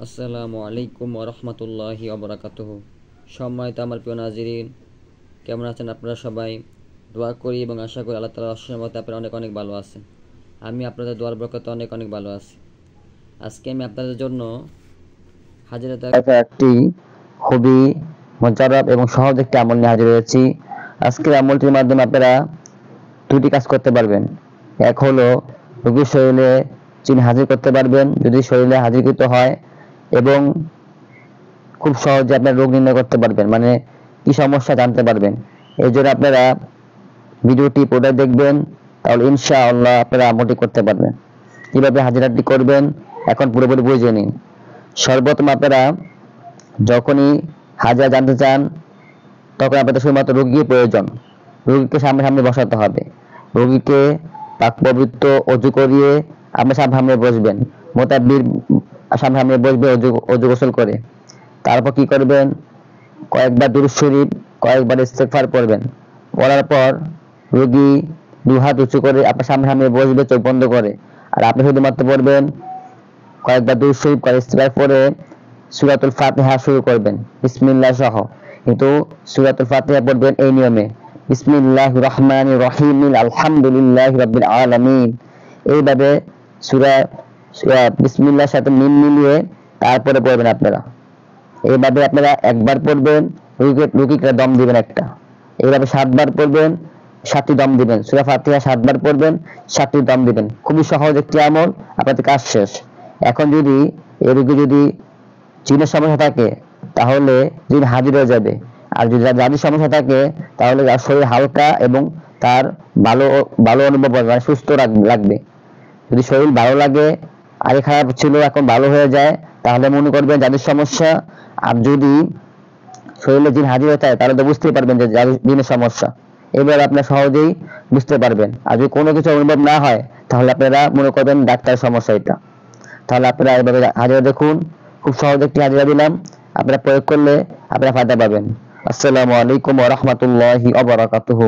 আসসালামু আলাইকুম ওয়া রাহমাতুল্লাহি ওয়া বারাকাতুহু। সম্মানিত আমার প্রিয় নাজিরিন, কেমন আছেন আপনারা সবাই? দোয়া করি এবং আশা করি আল্লাহ তাআলার অশেষ রহমতে আপনারা অনেক অনেক ভালো আছেন। আমি আপনাদের দোয়ার বরকতে অনেক অনেক ভালো আছি। আজকে আমি আপনাদের জন্য হাজিরা একটি খুবই মজাদার এবং সহজ একটি আমল নিয়ে হাজির হয়েছি। আজকের আমলটির মাধ্যমে আপনারা দুটি কাজ করতে পারবেন। এক হলো রোগীর শরীরে চিনি হাজির করতে পারবেন যদি শরীরে হাজিরকৃত হয়, এবং খুব সহজে আপনার রোগ নির্ণয় করতে পারবেন, মানে কি সমস্যা জানতে পারবেন। এই জন্য আপনারা ভিডিওটি পুরো দেখবেন, তাহলে ইনশাআল্লাহ আপনারা আমলটি করতে পারবেন। কিভাবে হাজিরাটি করবেন এখন পুরোপুরি বুঝে নিন। সর্বপ্রথম আপনারা যখনই হাজিরা জানতে চান তখন আপনাদের শুধুমাত্র রোগীর প্রয়োজন। রোগীকে সামনে সামনে বসাতে হবে। রোগীকে পাক পবিত্র অজু করিয়ে আপনি সামনে বসবেন, মোতাব্বির সামনে বসবে অজু গোসল করে। তারপর কি করবেন, কয়েকবার দুরূদ শরীফ, কয়েকবার ইস্তেগফার পড়বেন। পড়ার পর রোগী দুই হাত উঁচু করে আপনার সামনে বসবে চোখ বন্ধ করে, আর আপনি শুধুমাত্র পড়বেন কয়েকবার দুরূদ শরীফ, কয়েকবার ইস্তেগফার পড়ে সূরাতুল ফাতিহা শুরু করবেন বিসমিল্লাহ সহ। কিন্তু সূরাতুল ফাতিহা পড়বেন এই নিয়মে: বিসমিল্লাহির রহমানির রহিম আলহামদুলিল্লাহি রাব্বিল আলামিন। এইভাবে সূরা বিসমিল্লাহর সাথে মিম মিলিয়ে তারপরে পড়বেন আপনারা। এইভাবে আপনারা একবার পড়বেন, রুগীকে দম দিবেন একটা। এইভাবে 7বার পড়বেন, 7টি দম দিবেন। সূরা ফাতিহা 7বার পড়বেন, 7টি দম দিবেন। খুবই সহজ একটি আমল, আপনাদের কাজ শেষ। এখন যদি এই রোগী যদি জিনের সমস্যা থাকে তাহলে জিন হাজির হয়ে যাবে, আর যদি জাদুর সমস্যা থাকে তাহলে তার শরীর হালকা এবং তার ভালো ভালো অনুভব হবে, মানে সুস্থ লাগবে। যদি শরীর ভালো লাগে, আগে খারাপ ছিল এখন ভালো হয়ে যায়, তাহলে মনে করবেন জাদুর সমস্যা। আর যদি শরীরে জিন হাজির হয়ে থাকে তাহলে তো বুঝতেই পারবেন যে জিনের সমস্যা। এবার আপনারা সহজেই বুঝতে পারবেন। আর যদি কোনো কিছু অনুভব না হয় তাহলে আপনারা মনে করবেন ডাক্তারের সমস্যা এটা। তাহলে আপনারা এভাবে হাজিরা দেখুন, খুব সহজ একটি হাজিরা দিলাম, আপনারা প্রয়োগ করলে আপনারা ফায়দা পাবেন। আসসালামু আলাইকুম ওয়া রাহমাতুল্লাহি ওয়া বারাকাতুহু।